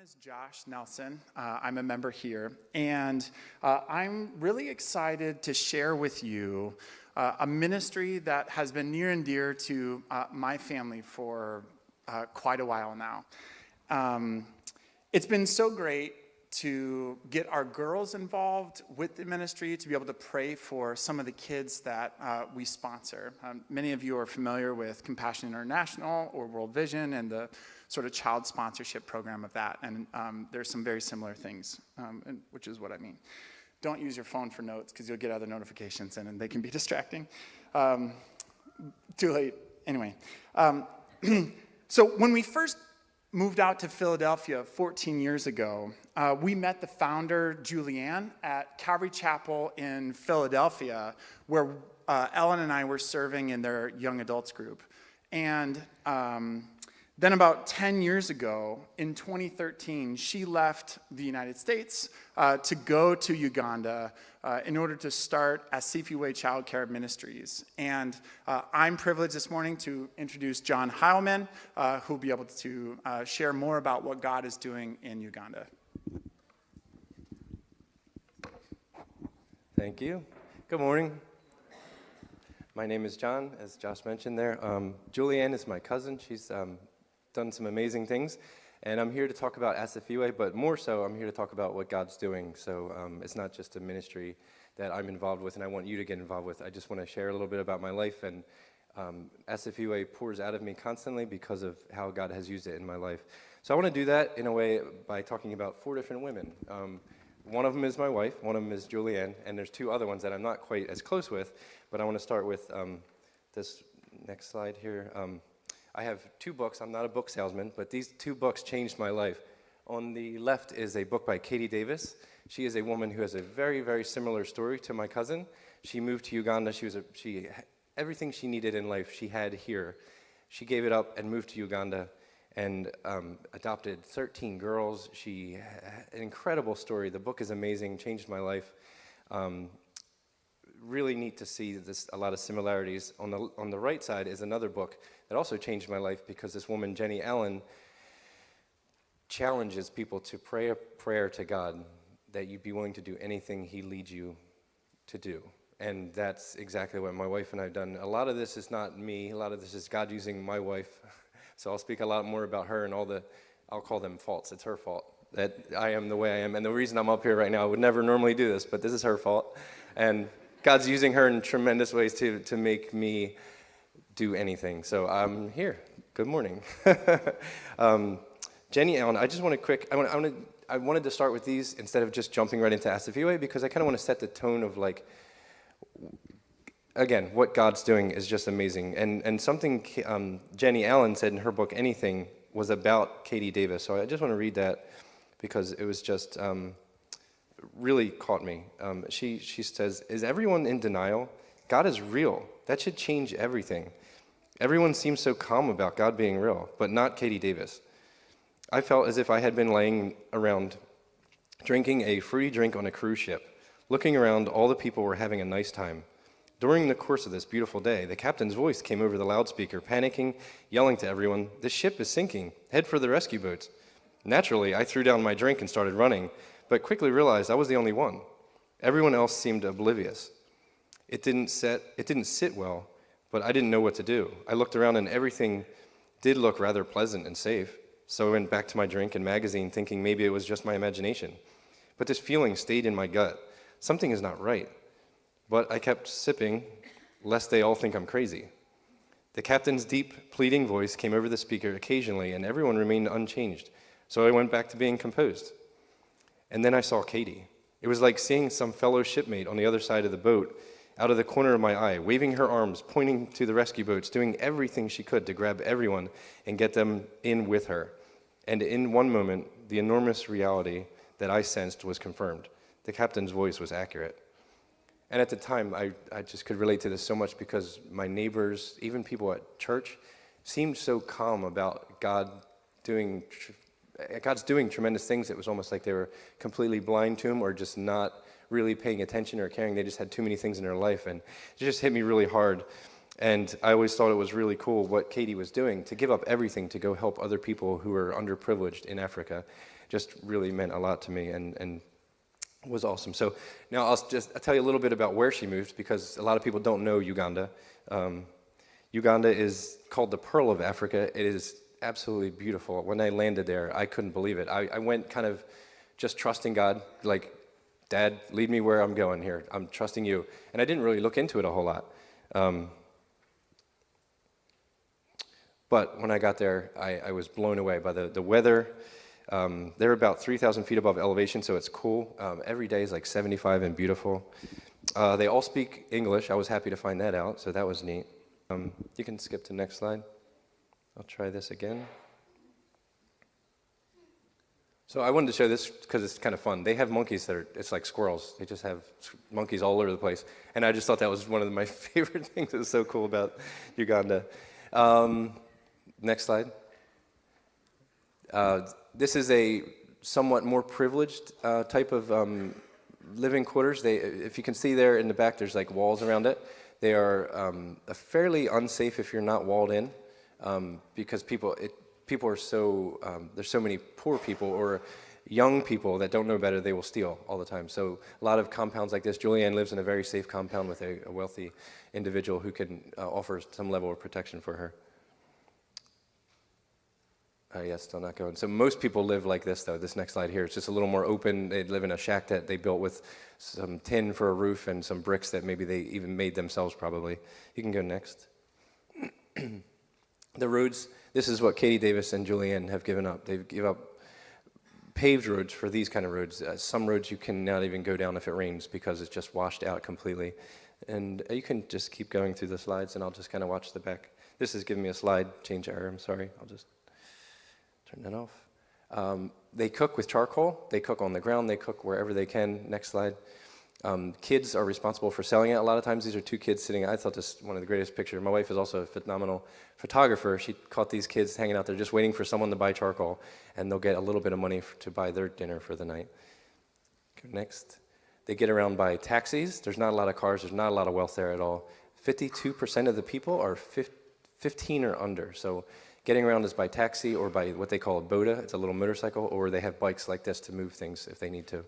is Josh Nelson. I'm a member here, and I'm really excited to share with you a ministry that has been near and dear to my family for quite a while now. It's been so great to get our girls involved with the ministry, to be able to pray for some of the kids that we sponsor. Many of you are familiar with Compassion International or World Vision and the sort of child sponsorship program of that, and there's some very similar things, which is what I mean. Don't use your phone for notes because you'll get other notifications and they can be distracting. Too late. Anyway, so when we first moved out to Philadelphia 14 years ago, we met the founder, Julianne, at Calvary Chapel in Philadelphia, where Ellen and I were serving in their young adults group. And then about 10 years ago, in 2013, she left the United States to go to Uganda in order to start Asifiwe Child Care Ministries. And I'm privileged this morning to introduce John Heilman, who will be able to share more about what God is doing in Uganda. Thank you. Good morning. My name is John, as Josh mentioned there. Julianne is my cousin. She's done some amazing things, and I'm here to talk about Asifiwe, but more so, I'm here to talk about what God's doing. So it's not just a ministry that I'm involved with and I want you to get involved with. I just want to share a little bit about my life, and Asifiwe pours out of me constantly because of how God has used it in my life. So I want to do that in a way by talking about 4 different women. One of them is my wife, one of them is Julianne, and there's 2 other ones that I'm not quite as close with, but I want to start with this next slide here. I have 2 books. I'm not a book salesman, but these 2 books changed my life. On the left is a book by Katie Davis. She is a woman who has a very, very similar story to my cousin. She moved to Uganda. Everything she needed in life she had here. She gave it up and moved to Uganda and adopted 13 girls. An incredible story. The book is amazing, changed my life. Really neat to see a lot of similarities. On the right side is another book that also changed my life, because this woman, Jenny Allen, challenges people to pray a prayer to God that you be willing to do anything He leads you to do. And that's exactly what my wife and I have done. A lot of this is not me. A lot of this is God using my wife. So I'll speak a lot more about her and I'll call them faults. It's her fault that I am the way I am. And the reason I'm up here right now, I would never normally do this, but this is her fault. And God's using her in tremendous ways to make me do anything. So I'm here. Good morning. Jenny Allen, I just want to I wanted to start with these instead of just jumping right into Asifiwe, because I kind of want to set the tone of, like, again, what God's doing is just amazing. And something Jenny Allen said in her book, Anything, was about Katie Davis. So I just want to read that because it was just really caught me. She says, "Is everyone in denial? God is real. That should change everything. Everyone seems so calm about God being real, but not Katie Davis. I felt as if I had been laying around drinking a fruity drink on a cruise ship. Looking around, all the people were having a nice time. During the course of this beautiful day, the captain's voice came over the loudspeaker, panicking, yelling to everyone, 'The ship is sinking. Head for the rescue boats.' Naturally, I threw down my drink and started running, but quickly realized I was the only one. Everyone else seemed oblivious. It didn't sit well, but I didn't know what to do. I looked around and everything did look rather pleasant and safe, so I went back to my drink and magazine thinking maybe it was just my imagination. But this feeling stayed in my gut. Something is not right. But I kept sipping, lest they all think I'm crazy. The captain's deep, pleading voice came over the speaker occasionally, and everyone remained unchanged, so I went back to being composed. And then I saw Katie. It was like seeing some fellow shipmate on the other side of the boat, out of the corner of my eye, waving her arms, pointing to the rescue boats, doing everything she could to grab everyone and get them in with her. And in one moment, the enormous reality that I sensed was confirmed. The captain's voice was accurate. And at the time, I just could relate to this so much because my neighbors, even people at church, seemed so calm about God's doing tremendous things. It was almost like they were completely blind to Him, or just not really paying attention or caring. They just had too many things in their life, and it just hit me really hard. And I always thought it was really cool what Katie was doing to give up everything to go help other people who are underprivileged in Africa. Just really meant a lot to me and was awesome. So now I'll tell you a little bit about where she moved, because a lot of people don't know Uganda. Uganda is called the Pearl of Africa. It is absolutely beautiful. When I landed there, I couldn't believe it. I went kind of just trusting God, like, Dad, lead me where I'm going here. I'm trusting you. And I didn't really look into it a whole lot. But when I got there, I was blown away by the weather. They're about 3,000 feet above elevation, so it's cool. Every day is like 75 and beautiful. They all speak English. I was happy to find that out, so that was neat. You can skip to the next slide. I'll try this again. So I wanted to show this because it's kind of fun. They have monkeys that are, it's like squirrels. They just have monkeys all over the place. And I just thought that was one of my favorite things that was so cool about Uganda. Next slide. This is a somewhat more privileged type of living quarters. If you can see there in the back, there's like walls around it. They are fairly unsafe if you're not walled in, because people are so, there's so many poor people or young people that don't know better, they will steal all the time. So a lot of compounds like this. Julianne lives in a very safe compound with a wealthy individual who can offer some level of protection for her. Yeah, still not going. So most people live like this, though. This next slide here, it's just a little more open. They live in a shack that they built with some tin for a roof and some bricks that maybe they even made themselves, probably. You can go next. The roads, this is what Katie Davis and Julianne have given up. They've given up paved roads for these kind of roads. Some roads you cannot even go down if it rains because it's just washed out completely. And you can just keep going through the slides, and I'll just kind of watch the back. This is giving me a slide change error. I'm sorry. I'll just turn that off. They cook with charcoal. They cook on the ground. They cook wherever they can. Next slide. Kids are responsible for selling it. A lot of times these are two kids sitting. I thought this one of the greatest pictures. My wife is also a phenomenal photographer. She caught these kids hanging out there just waiting for someone to buy charcoal, and they'll get a little bit of money to buy their dinner for the night. Go next. They get around by taxis. There's not a lot of cars. There's not a lot of wealth there at all. 52% of the people are 15 or under. So getting around is by taxi or by what they call a boda. It's a little motorcycle, or they have bikes like this to move things if they need to.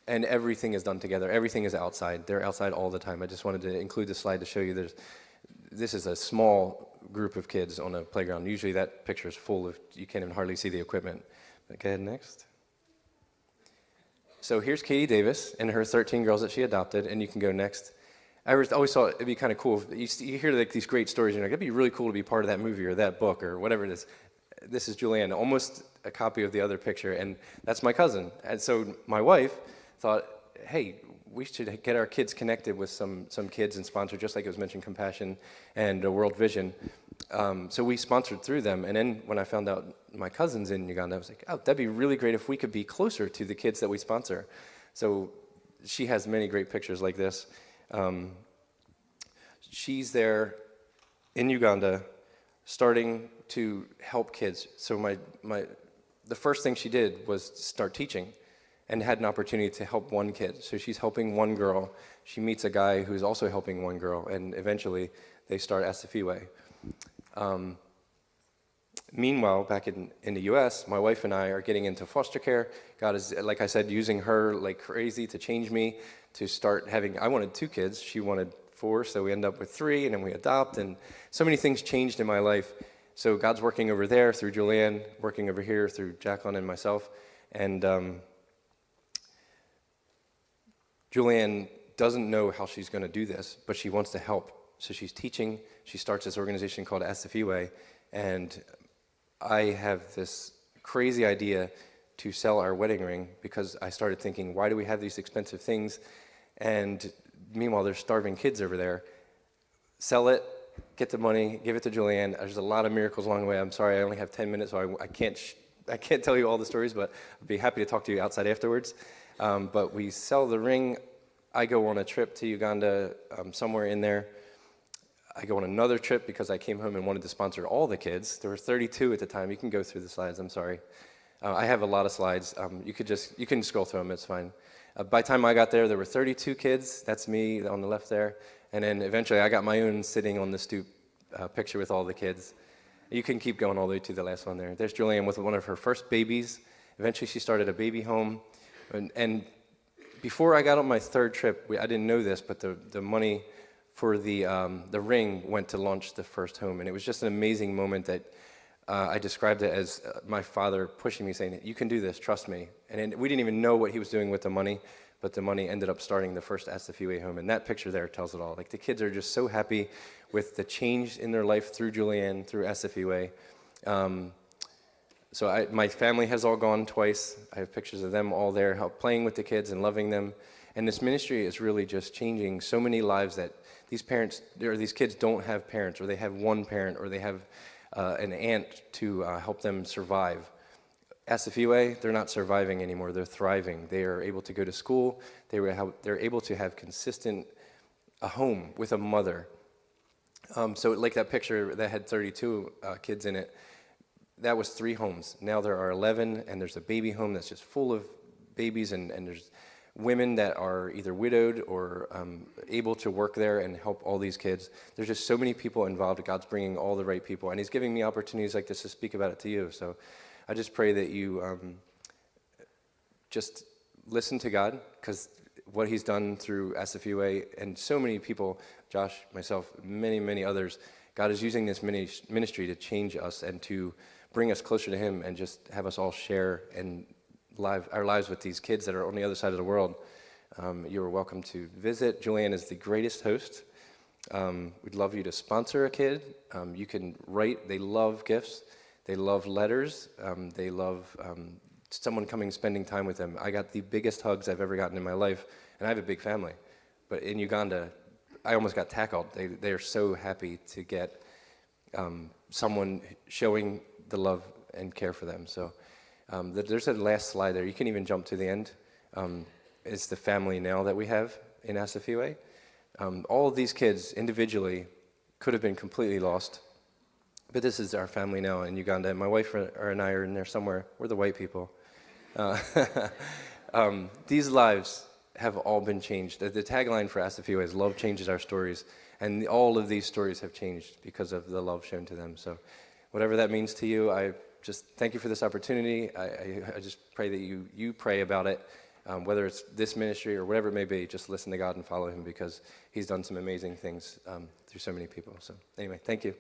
And everything is done together. Everything is outside. They're outside all the time. I just wanted to include this slide to show you this is a small group of kids on a playground. Usually that picture is full of, you can't even hardly see the equipment. But go ahead next. So here's Katie Davis and her 13 girls that she adopted, and you can go next. I always thought it'd be kind of cool. You hear like these great stories, and you're like, it'd be really cool to be part of that movie or that book or whatever it is. This is Julianne, almost a copy of the other picture, and that's my cousin. And so my wife thought, hey, we should get our kids connected with some kids and sponsor, just like it was mentioned, Compassion and World Vision. So we sponsored through them, and then when I found out my cousin's in Uganda, I was like, oh, that'd be really great if we could be closer to the kids that we sponsor. So she has many great pictures like this. She's there in Uganda starting to help kids. So the first thing she did was start teaching and had an opportunity to help one kid. So she's helping one girl. She meets a guy who's also helping one girl, and eventually they start Asifiwe. Meanwhile, back in the US, my wife and I are getting into foster care. God is, like I said, using her like crazy to change me, to start having, I wanted 2 kids, she wanted 4, so we end up with 3, and then we adopt, and so many things changed in my life. So God's working over there through Julianne, working over here through Jacqueline and myself, and Julianne doesn't know how she's going to do this, but she wants to help. So she's teaching. She starts this organization called Asifiwe, and I have this crazy idea to sell our wedding ring because I started thinking, why do we have these expensive things? And meanwhile, there's starving kids over there. Sell it, get the money, give it to Julianne. There's a lot of miracles along the way. I'm sorry, I only have 10 minutes, so I can't tell you all the stories, but I'd be happy to talk to you outside afterwards. But we sell the ring. I go on a trip to Uganda, somewhere in there. I go on another trip because I came home and wanted to sponsor all the kids. There were 32 at the time. You can go through the slides, I'm sorry. I have a lot of slides. You can scroll through them, it's fine. By the time I got there were 32 kids. That's me on the left there. And then eventually I got my own sitting on the stoop picture with all the kids. You can keep going all the way to the last one there. There's Julianne with one of her first babies. Eventually she started a baby home. And before I got on my third trip, I didn't know this, but the money for the ring went to launch the first home. And it was just an amazing moment that I described it as my father pushing me, saying, you can do this, trust me. And we didn't even know what he was doing with the money, but the money ended up starting the first Asifiwe home. And that picture there tells it all. Like, the kids are just so happy with the change in their life through Julianne, through Asifiwe. So my family has all gone twice. I have pictures of them all there, playing with the kids and loving them. And this ministry is really just changing so many lives that these parents, or these kids don't have parents, or they have one parent, or they have an aunt to help them survive. Asifiwe, they're not surviving anymore, they're thriving. They are able to go to school, they're able to have a home with a mother. So like that picture that had 32 kids in it, that was 3 homes. Now there are 11, and there's a baby home that's just full of babies, and there's women that are either widowed or able to work there and help all these kids. There's just so many people involved. God's bringing all the right people, and he's giving me opportunities like this to speak about it to you. So I just pray that you just listen to God, because what he's done through Asifiwe and so many people, Josh, myself, many, many others, God is using this ministry to change us and to bring us closer to him and just have us all share our lives with these kids that are on the other side of the world. You are welcome to visit. Julianne is the greatest host. We'd love you to sponsor a kid. You can write. They love gifts. They love letters. They love someone coming, spending time with them. I got the biggest hugs I've ever gotten in my life, and I have a big family. But in Uganda, I almost got tackled. They are so happy to get someone showing the love and care for them. So there's a last slide there. You can even jump to the end. It's the family now that we have in Asifiwe. All of these kids individually could have been completely lost, but this is our family now in Uganda. And my wife and I are in there somewhere. We're the white people. These lives have all been changed. The tagline for Asifiwe is "Love changes our stories," and all of these stories have changed because of the love shown to them. So whatever that means to you, I just thank you for this opportunity. I just pray that you pray about it, whether it's this ministry or whatever it may be. Just listen to God and follow him, because he's done some amazing things through so many people. So anyway, thank you.